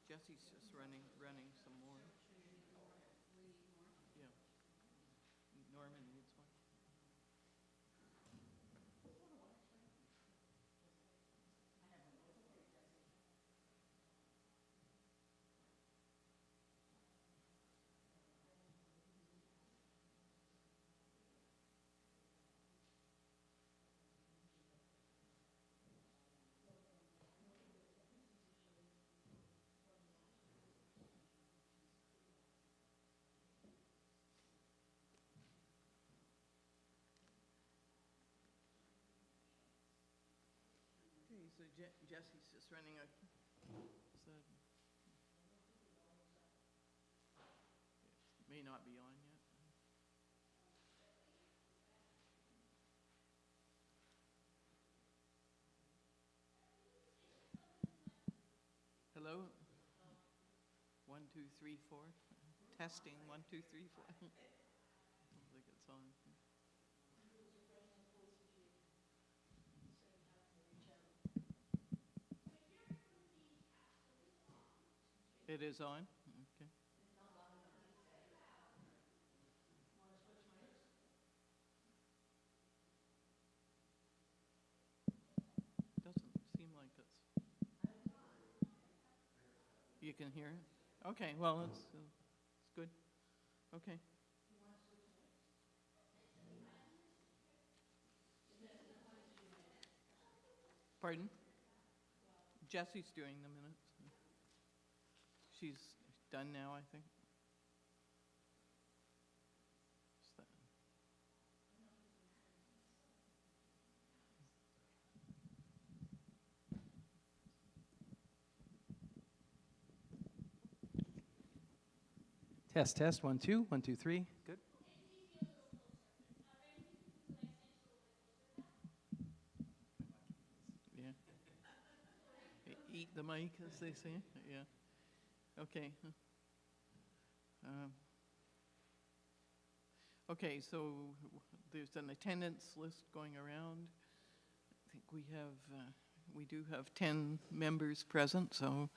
Jesse's just running some more. Yeah. Norman needs one. Okay, so Jesse's just running a, so it may not be on yet. Hello? 1, 2, 3, 4. Testing, 1, 2, 3, 4. I don't think it's on. It is on? Okay. Doesn't seem like it's. You can hear it? Okay, well, it's good. Okay. Pardon? Jesse's doing the minutes. She's done now, I think. Test, test, 1, 2, 1, 2, 3. Good. Yeah. Eat the mic, as they say. Yeah. Okay. Okay, so there's an attendance list going around. I think we do have 10 members present, so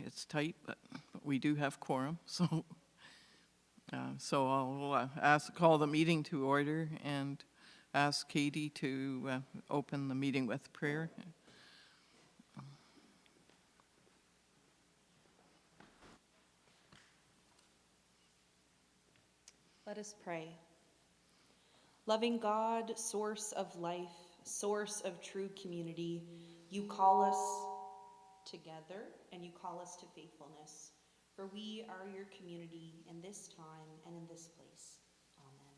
it's tight, but we do have quorum. So I'll call the meeting to order and ask Katie to open the meeting with prayer. Let us pray. Loving God, source of life, source of true community, you call us together and you call us to faithfulness, for we are your community in this time and in this place. Amen.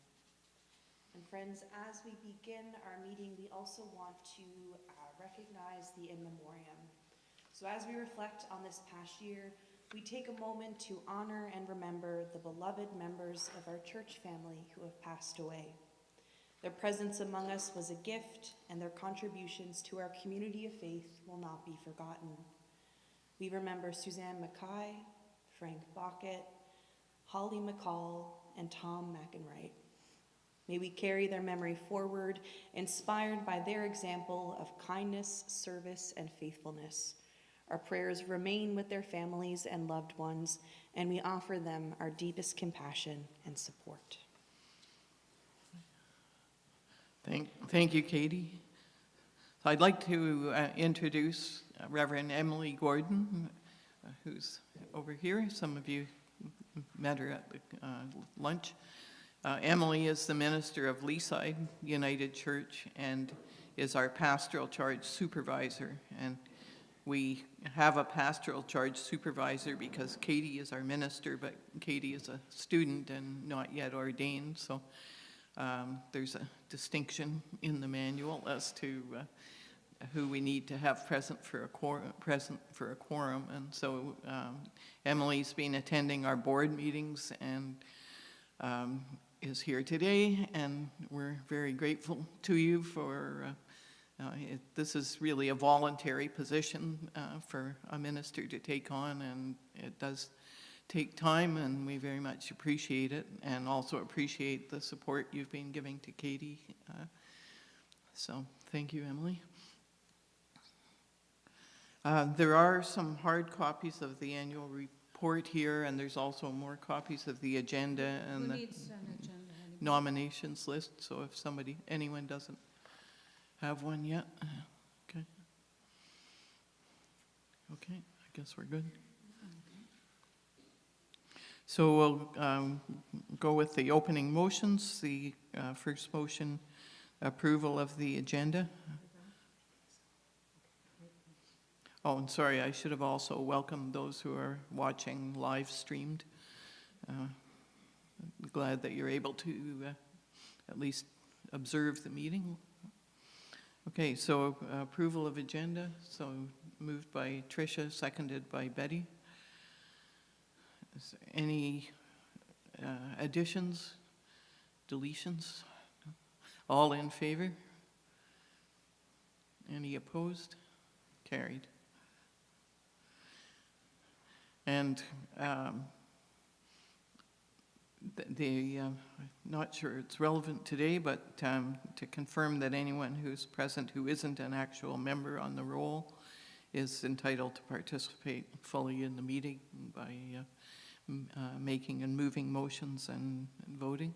And friends, as we begin our meeting, we also want to recognize the in memoriam. So as we reflect on this past year, we take a moment to honor and remember the beloved members of our church family who have passed away. Their presence among us was a gift, and their contributions to our community of faith will not be forgotten. We remember Suzanne Mackay, Frank Bbuc, Holly McCall, and Tom McEnright. May we carry their memory forward, inspired by their example of kindness, service, and faithfulness. Our prayers remain with their families and loved ones, and we offer them our deepest compassion and support. Thank you, Katie. So I'd like to introduce Reverend Emily Gordon, who's over here. Some of you met her at the lunch. Emily is the minister of Leaside United Church and is our pastoral charge supervisor. And we have a pastoral charge supervisor because Katie is our minister, but Katie is a student and not yet ordained. So there's a distinction in the manual as to who we need to have present for a quorum. And so Emily's been attending our board meetings and is here today, and we're very grateful to you for this is really a voluntary position for a minister to take on, and it does take time, and we very much appreciate it, and also appreciate the support you've been giving to Katie. So thank you, Emily. There are some hard copies of the annual report here, and there's also more copies of the agenda and Who the needs an agenda? Anybody? nominations list, so if anyone doesn't have one yet, okay. Okay, I guess we're good. So we'll go with the opening motions. The first motion, approval of the agenda. Oh, and sorry, I should have also welcomed those who are watching live streamed. Glad that you're able to at least observe the meeting. Okay, so approval of agenda. So moved by Tricia, seconded by Betty. Is there any additions, deletions? All in favor? Any opposed? Carried. And not sure it's relevant today, but to confirm that anyone who's present who isn't an actual member on the roll is entitled to participate fully in the meeting by making and moving motions and voting.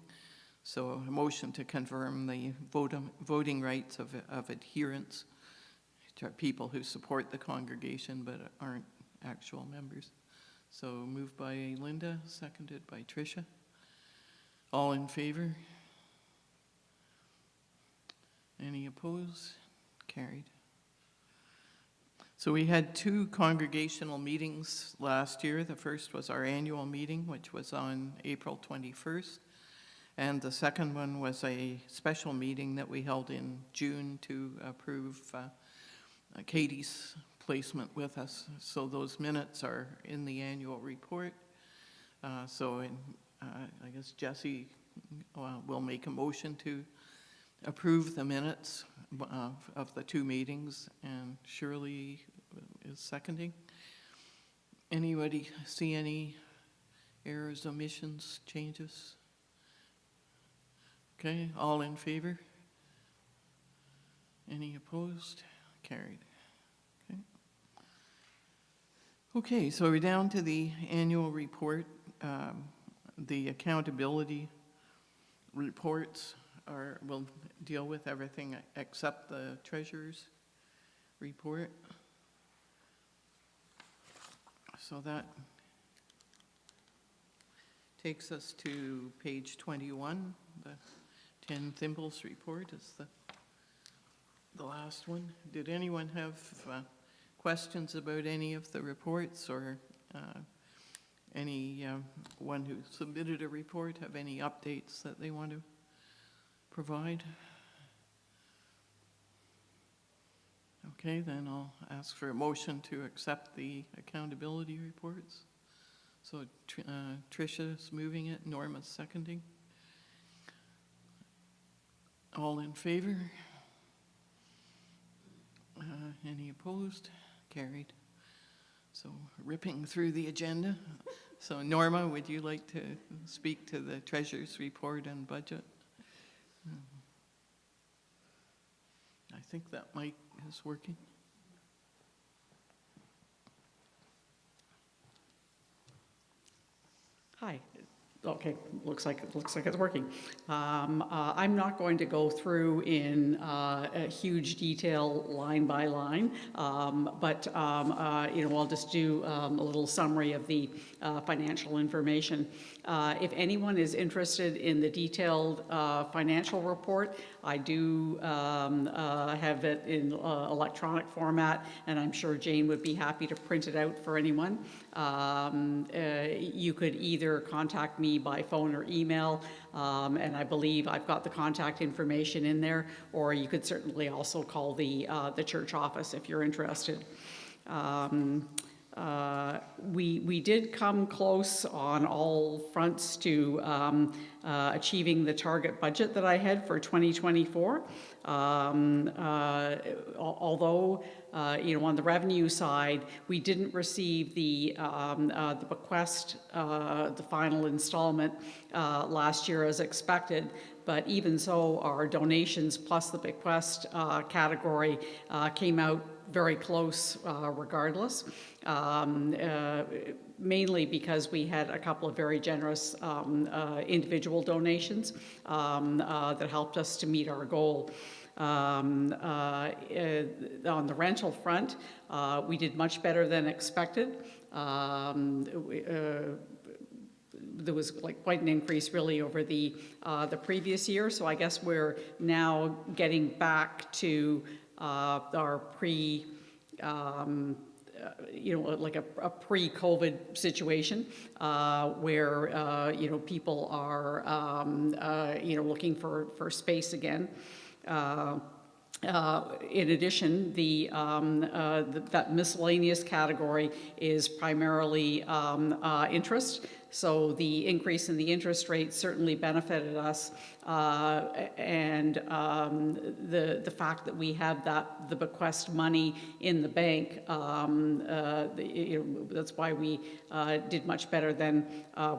So a motion to confirm the voting rights of adherents, which are people who support the congregation but aren't actual members. So moved by Linda, seconded by Tricia. All in favor? Any opposed? Carried. So we had 2 congregational meetings last year. The first was our annual meeting, which was on April 21st. And the second one was a special meeting that we held in June to approve Katie's placement with us. So those minutes are in the annual report. I guess Jesse will make a motion to approve the minutes of the 2 meetings, and Shirley is seconding. Anybody see any errors, omissions, changes? Okay, all in favor? Any opposed? Carried. Okay, so we're down to the annual report. The accountability reports will deal with everything except the treasurer's report. So that takes us to page 21. The 10 Thimbles report is the last one. Did anyone have questions about any of the reports, or anyone who submitted a report have any updates that they want to provide? Okay, then I'll ask for a motion to accept the accountability reports. So Tricia's moving it, Norma's seconding. All in favor? Any opposed? Carried. So ripping through the agenda. So Norma, would you like to speak to the treasurer's report and budget? I think that mic is working. Hi. Okay, looks like it's working. I'm not going to go through in a huge detail line by line, but I'll just do a little summary of the financial information. If anyone is interested in the detailed financial report, I do have it in electronic format, and I'm sure Jane would be happy to print it out for anyone. You could either contact me by phone or email, and I believe I've got the contact information in there, or you could certainly also call the church office if you're interested. We did come close on all fronts to achieving the target budget that I had for 2024. Although, on the revenue side, we didn't receive the bequest, the final installment last year as expected. But even so, our donations plus the bequest category came out very close regardless, mainly because we had a couple of very generous individual donations that helped us to meet our goal. On the rental front, we did much better than expected. There was quite an increase really over the previous year, so I guess we're now getting back to our pre a pre-COVID situation where people are looking for space again. In addition, that miscellaneous category is primarily interest. So the increase in the interest rate certainly benefited us, and the fact that we have the bequest money in the bank, that's why we did much better than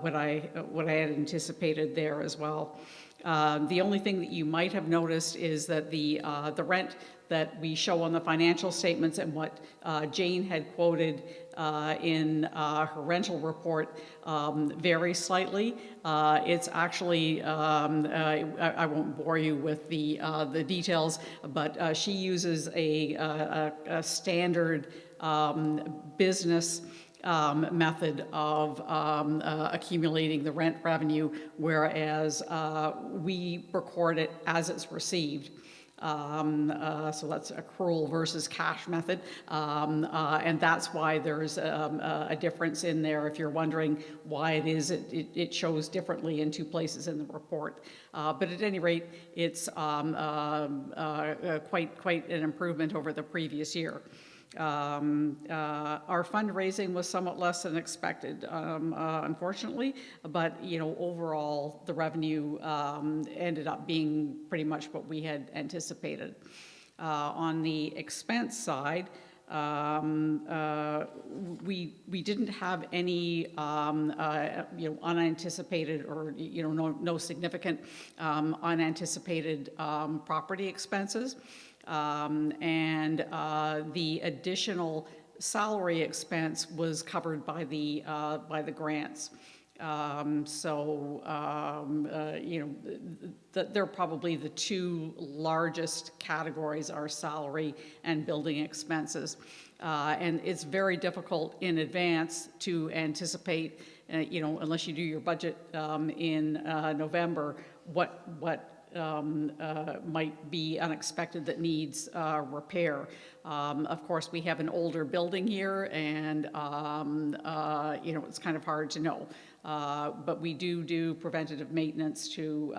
what I had anticipated there as well. The only thing that you might have noticed is that the rent that we show on the financial statements and what Jane had quoted in her rental report vary slightly. It's actually, I won't bore you with the details, but she uses a standard business method of accumulating the rent revenue, whereas we record it as it's received. So that's accrual versus cash method, and that's why there's a difference in there. If you're wondering why it is, it shows differently in two places in the report. But at any rate, it's quite an improvement over the previous year. Our fundraising was somewhat less than expected, unfortunately, but overall the revenue ended up being pretty much what we had anticipated. On the expense side, we didn't have any unanticipated or no significant unanticipated property expenses. And the additional salary expense was covered by the grants. They're probably the two largest categories are salary and building expenses. And it's very difficult in advance to anticipate, unless you do your budget in November, what might be unexpected that needs repair. Of course, we have an older building here, and it's kind of hard to know. But we do preventative maintenance to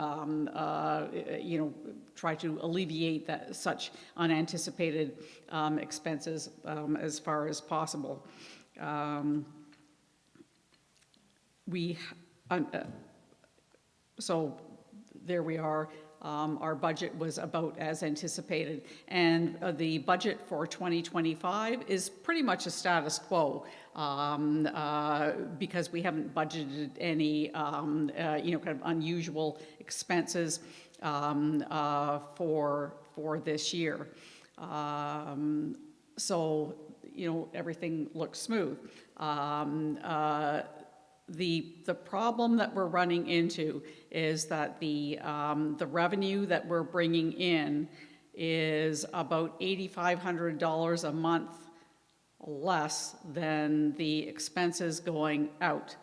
try to alleviate such unanticipated expenses as far as possible. So there we are. Our budget was about as anticipated, and the budget for 2025 is pretty much a status quo because we haven't budgeted any kind of unusual expenses for this year. So everything looks smooth. The problem that we're running into is that the revenue that we're bringing in is about $8,500 a month less than the expenses going out.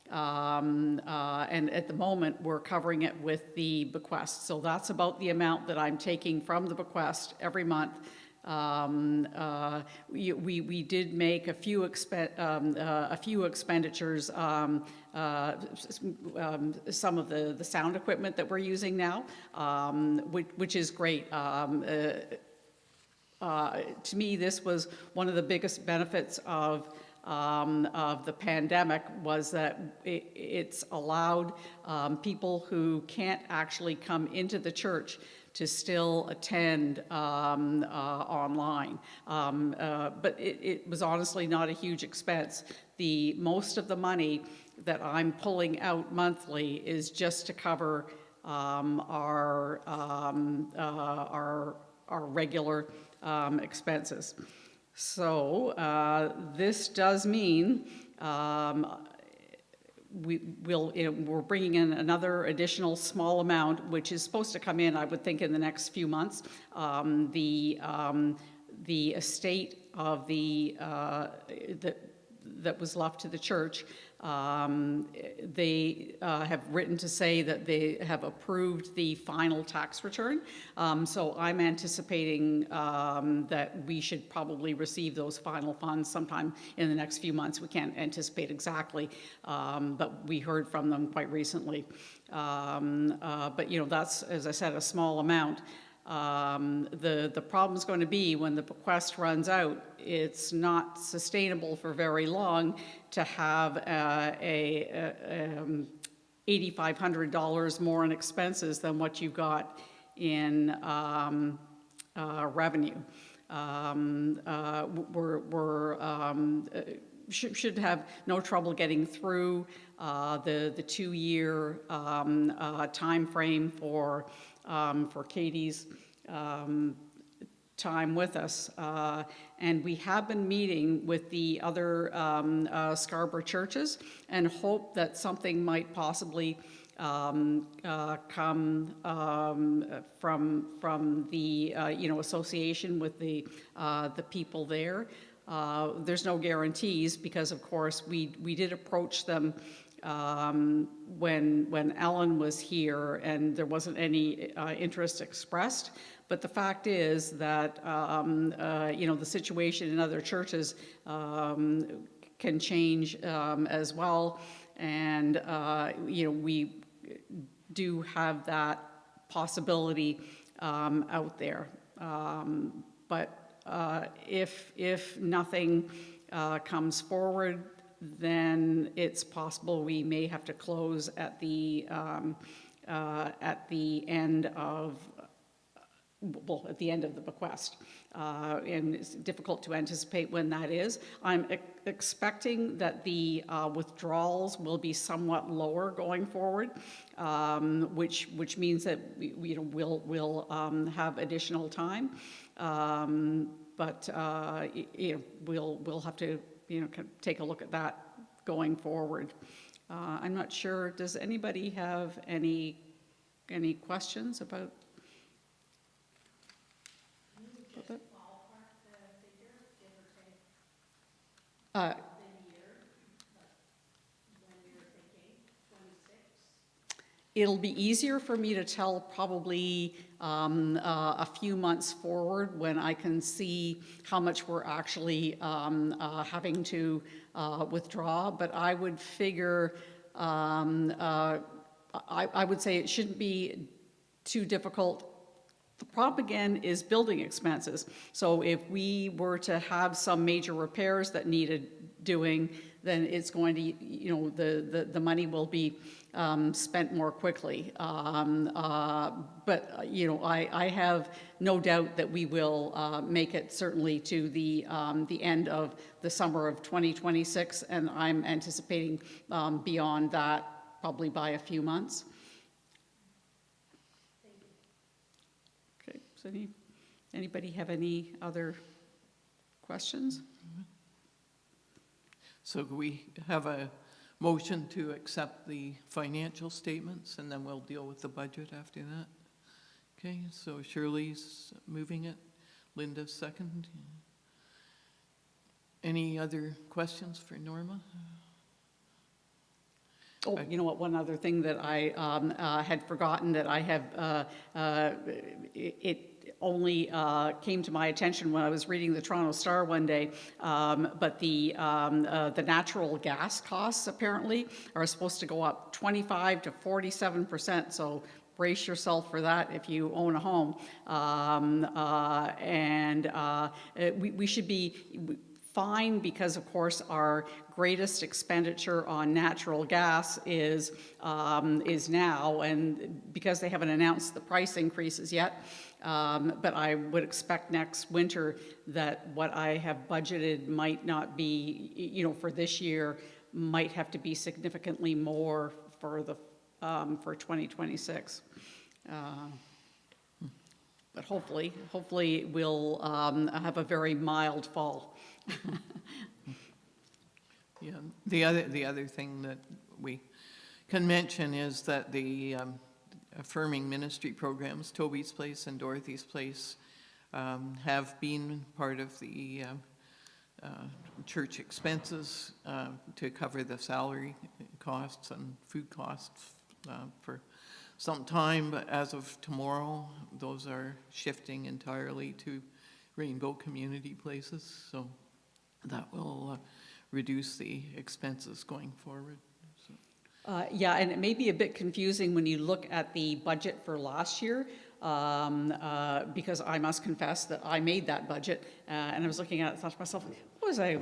And at the moment, we're covering it with the bequest. So that's about the amount that I'm taking from the bequest every month. We did make a few expenditures, some of the sound equipment that we're using now, which is great. To me, this was one of the biggest benefits of the pandemic, was that it's allowed people who can't actually come into the church to still attend online. But it was honestly not a huge expense. Most of the money that I'm pulling out monthly is just to cover our regular expenses. So this does mean we're bringing in another additional small amount, which is supposed to come in, I would think, in the next few months. The estate of that was left to the church, they have written to say that they have approved the final tax return. So I'm anticipating that we should probably receive those final funds sometime in the next few months. We can't anticipate exactly, but we heard from them quite recently. But that's, as I said, a small amount. The problem is going to be when the bequest runs out, it's not sustainable for very long to have $8,500 more in expenses than what you've got in revenue. Should have no trouble getting through the 2-year time frame for Katie's time with us. And we have been meeting with the other Scarborough churches and hope that something might possibly come from the association with the people there. There's no guarantees because, of course, we did approach them when Ellen was here, and there wasn't any interest expressed. But the fact is that the situation in other churches can change as well, and we do have that possibility out there. But if nothing comes forward, then it's possible we may have to close at the end of the bequest. And it's difficult to anticipate when that is. I'm expecting that the withdrawals will be somewhat lower going forward, which means that we'll have additional time. But we'll have to take a look at that going forward. I'm not sure. Does anybody have any questions about? It'll be easier for me to tell probably a few months forward when I can see how much we're actually having to withdraw. But I would figure, I would say it shouldn't be too difficult. The problem again is building expenses. So if we were to have some major repairs that needed doing, then it's going to, the money will be spent more quickly. But I have no doubt that we will make it certainly to the end of the summer of 2026, and I'm anticipating beyond that probably by a few months. Okay, so anybody have any other questions? So we have a motion to accept the financial statements, and then we'll deal with the budget after that. Okay, so Shirley's moving it, Linda's second. Any other questions for Norma? Oh, you know what, one other thing that I had forgotten that I have, it only came to my attention when I was reading the Toronto Star one day, but the natural gas costs apparently are supposed to go up 25 to 47%, so brace yourself for that if you own a home. We should be fine because, of course, our greatest expenditure on natural gas is now, and because they haven't announced the price increases yet. But I would expect next winter that what I have budgeted might not be, for this year, might have to be significantly more for 2026. but hopefully we'll have a very mild fall. Yeah, the other thing that we can mention is that the affirming ministry programs, Toby's Place and Dorothy's Place, have been part of the church expenses to cover the salary costs and food costs for some time, but as of tomorrow, those are shifting entirely to Rainbow Community Places, so that will reduce the expenses going forward. So. Yeah, and it may be a bit confusing when you look at the budget for last year, because I must confess that I made that budget, and I was looking at it and thought to myself, was I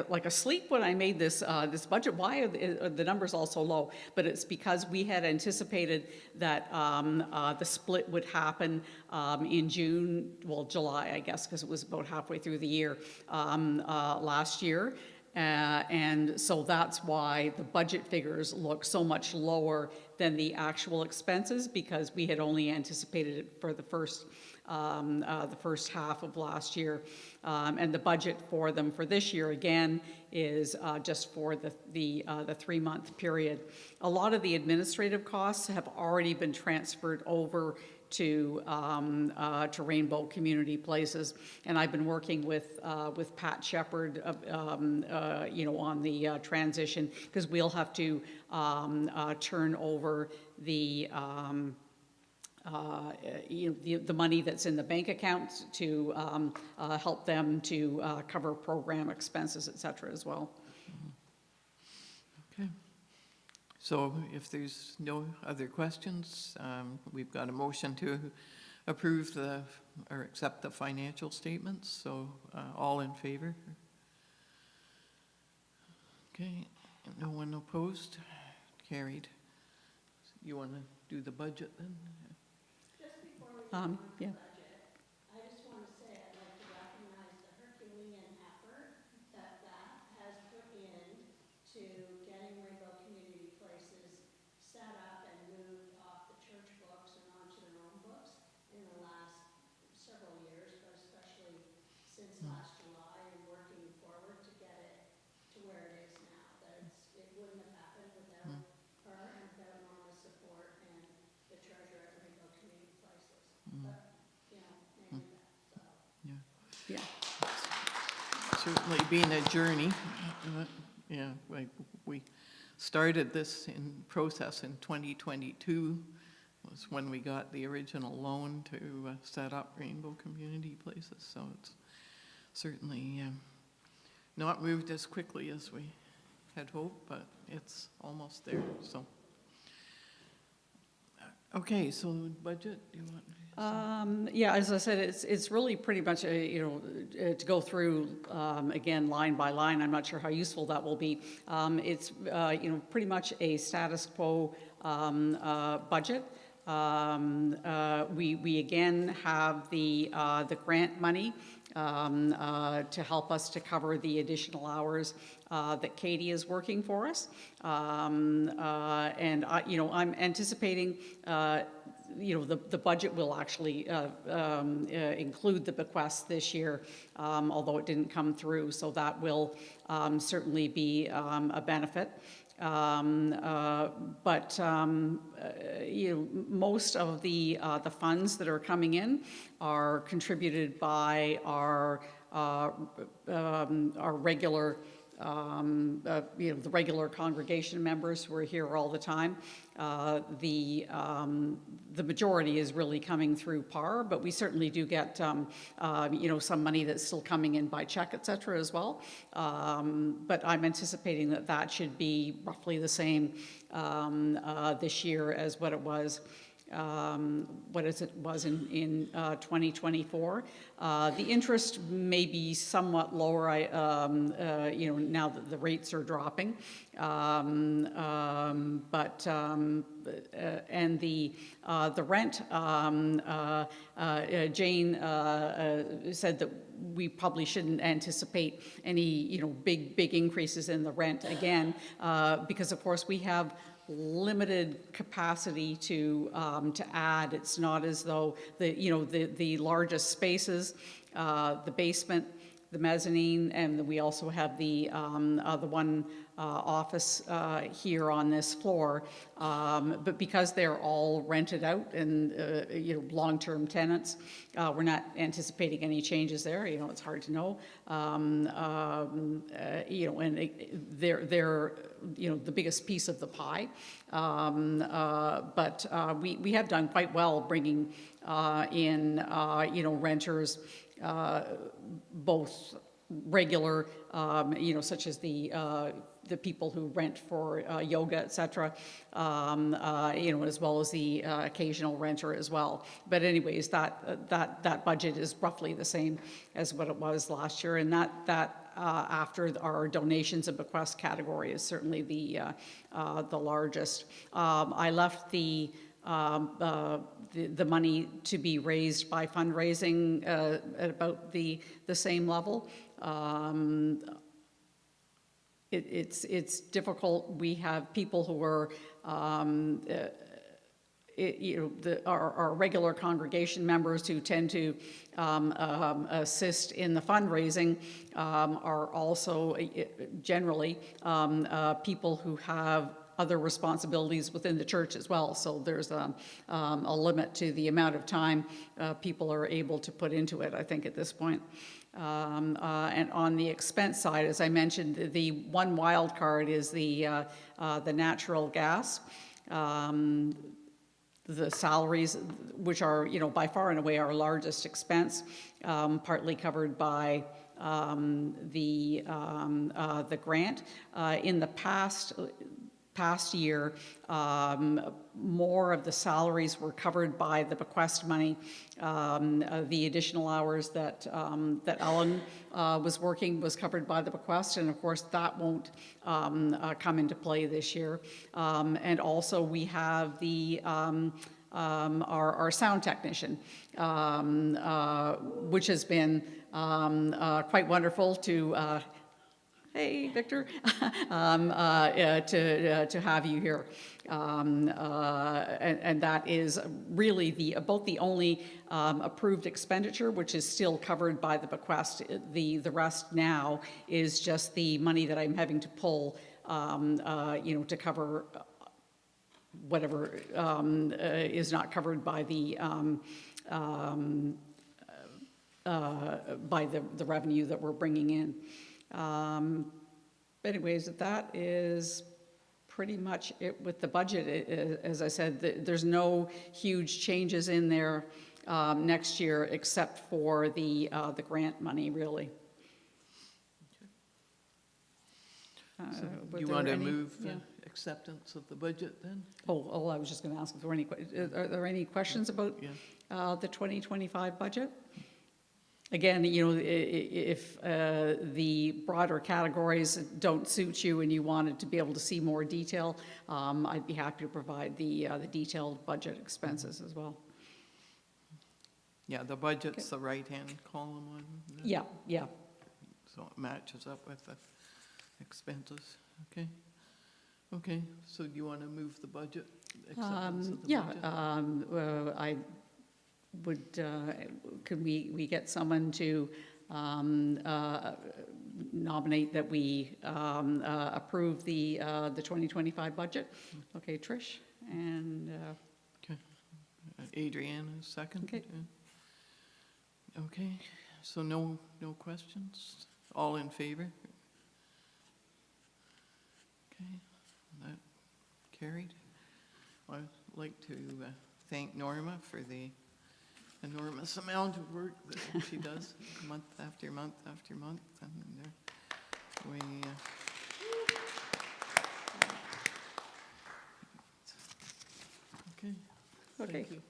like asleep when I made this this budget? Why are the numbers all so low? But it's because we had anticipated that the split would happen in June, well, July, I guess, because it was about halfway through the year last year. And so that's why the budget figures look so much lower than the actual expenses, because we had only anticipated it for the first half of last year. And the budget for them for this year, again, is just for the 3-month period. A lot of the administrative costs have already been transferred over to Rainbow Community Places, and I've been working with Pat Shepard, you know, on the transition, because we'll have to turn over the you know, the money that's in the bank account to help them to cover program expenses, et cetera, as well. Okay. So if there's no other questions, we've got a motion to approve or accept the financial statements. So all in favor? Okay, no one opposed? Carried. You want to do the budget then? Just before we go on Yeah. the budget, I just want to say I'd like to recognize the Herculean effort that has put in to getting Rainbow Community Places set up and moved off the church books and onto their own books in the last several years, but especially since last July, and working forward to get it to where it is now. That it wouldn't have happened without her and without Norma's support and the treasurer at Rainbow Community Places. But, you know, mainly that, so. Yeah. Yeah. Certainly been a journey. Yeah, we started this process in 2022 was when we got the original loan to set up Rainbow Community Places. So it's certainly not moved as quickly as we had hoped, but it's almost there. So, okay, so budget, do you want? Yeah, as I said, it's really pretty much you know, to go through again line by line. I'm not sure how useful that will be. It's you know, pretty much a status quo budget. We again have the grant money to help us to cover the additional hours that Katie is working for us, and you know, I'm anticipating. You know, the budget will actually include the bequest this year, although it didn't come through, so that will certainly be a benefit. But you know, most of the funds that are coming in are contributed by our regular you know, the regular congregation members who are here all the time. The majority is really coming through PAR, but we certainly do get you know, some money that's still coming in by check, et cetera, as well. But I'm anticipating that should be roughly the same this year as what it was. Was in 2024. The interest may be somewhat lower, you know, now that the rates are dropping. But and the rent, Jane said that we probably shouldn't anticipate any, you know, big increases in the rent again, because of course we have limited capacity to add. It's not as though the largest spaces, the basement, the mezzanine, and we also have the one office here on this floor. But because they're all rented out and long-term tenants, we're not anticipating any changes there. It's hard to know. And they're the biggest piece of the pie. But we have done quite well bringing in renters. Both regular, such as the people who rent for yoga, etc., as well as the occasional renter as well. But anyways, that budget is roughly the same as what it was last year, and that after our donations and bequest category is certainly the largest. I left the money to be raised by fundraising at about the same level. It's difficult. We have people who are our regular congregation members who tend to assist in the fundraising are also generally people who have other responsibilities within the church as well. So there's a limit to the amount of time people are able to put into it, I think, at this point. And on the expense side, as I mentioned, the one wild card is the natural gas. The salaries, which are, by far and away our largest expense, partly covered by the grant. In the past year, more of the salaries were covered by the bequest money. The additional hours that Ellen was working was covered by the bequest, and of course that won't come into play this year. And also we have the our sound technician, which has been quite wonderful to hey, Victor, to have you here. And that is really about the only approved expenditure, which is still covered by the bequest. The rest now is just the money that I'm having to pull, to cover whatever is not covered by the revenue that we're bringing in. Anyways, that is pretty much it with the budget. As I said, there's no huge changes in there next year except for the grant money, really. You want to move acceptance of the budget then? Oh, I was just going to ask if there were are there any questions about the 2025 budget? Again, if the broader categories don't suit you and you wanted to be able to see more detail, I'd be happy to provide the detailed budget expenses as well. Yeah, the budget's the right-hand column one. Yeah. So it matches up with the expenses. Okay. So do you want to move the budget? Acceptance of the budget? I would. Could we get someone to nominate that we approve the 2025 budget? Okay, Trish and. Okay. Adriana, second. Okay. So no questions. All in favor? Okay, that carried. I'd like to thank Norma for the enormous amount of work that she does month after month after month. And we okay. Thank you.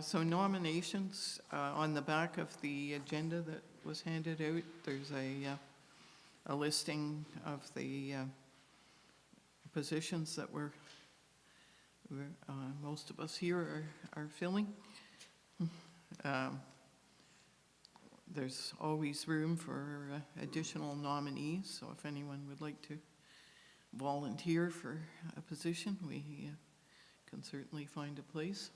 So nominations, on the back of the agenda that was handed out, there's a listing of the positions that most of us here are filling. there's always room for additional nominees, so if anyone would like to volunteer for a position, we can certainly find a place.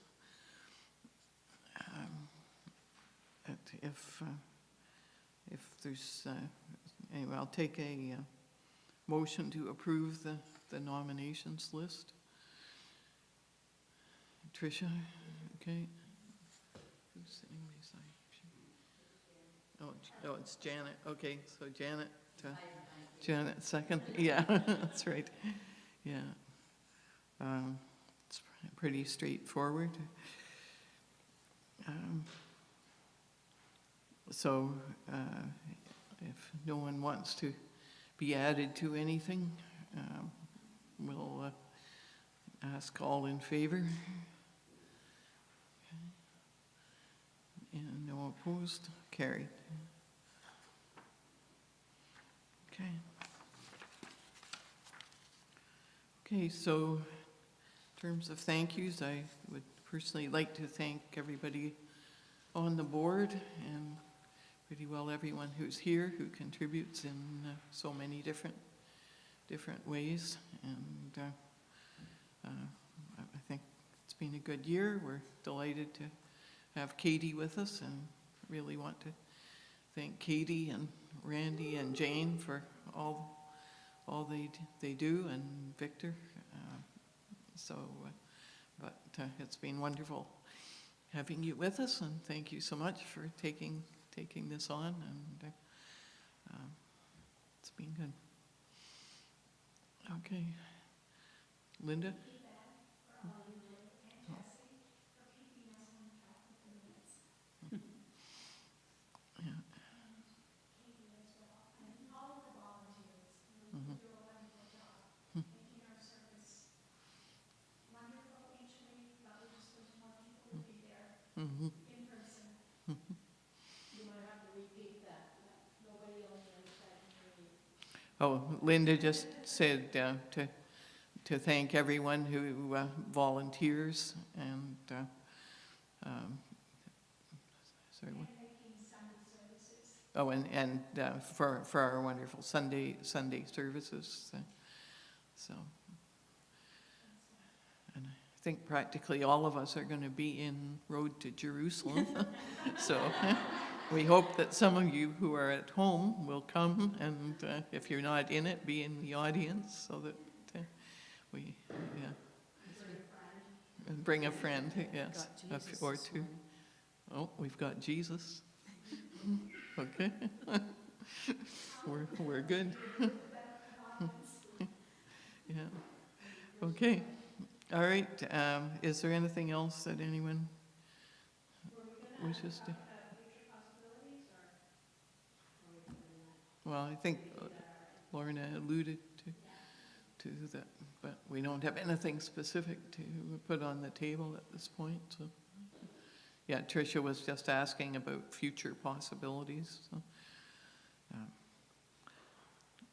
If there's, anyway, I'll take a motion to approve the nominations list. Tricia, okay. Who's sitting beside you? Oh, it's Janet. Okay, so Janet, Janet second. Yeah, that's right. Yeah. It's pretty straightforward. So if no one wants to be added to anything, we'll ask all in favor. Okay. And no opposed, carried. Okay. Okay, so in terms of thank yous, I would personally like to thank everybody on the board and pretty well everyone who's here who contributes in so many different ways. And I think it's been a good year. We're delighted to have Katie with us, and really want to thank Katie and Randy and Jane for all they do, and Victor. But it's been wonderful having you with us, and thank you so much for taking this on, and it's been good. Okay, Linda. Yeah. Mm-hmm. In person. You might have to repeat that. Nobody on the other side can hear you. Oh, Linda just said to thank everyone who volunteers, and sorry, what? Oh, and for our wonderful Sunday services. So, and I think practically all of us are going to be in Road to Jerusalem. So we hope that some of you who are at home will come, and if you're not in it, be in the audience, so that we, and bring a friend, yes, or two. Oh, we've got Jesus. Okay. We're good. Yeah. Okay. All right. Is there anything else that anyone wishes to? Well, I think Lorna alluded to that, but we don't have anything specific to put on the table at this point. So, yeah, Tricia was just asking about future possibilities. So,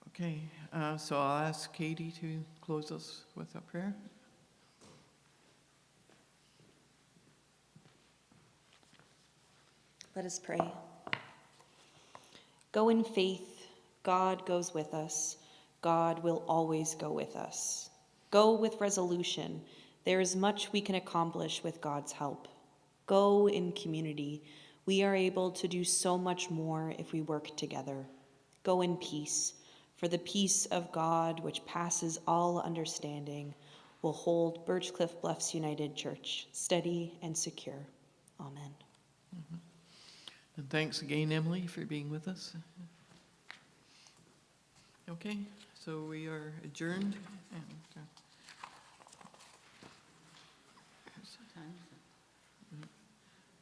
okay, so I'll ask Katie to close us with a prayer. Let us pray. Go in faith. God goes with us. God will always go with us. Go with resolution. There is much we can accomplish with God's help. Go in community. We are able to do so much more if we work together. Go in peace, for the peace of God, which passes all understanding, will hold Birchcliff Bluffs United Church steady and secure. Amen. Mm-hmm. And thanks again, Emily, for being with us. Okay, so we are adjourned, and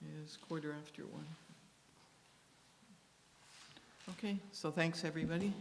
it is 1:15. Okay, so thanks everybody.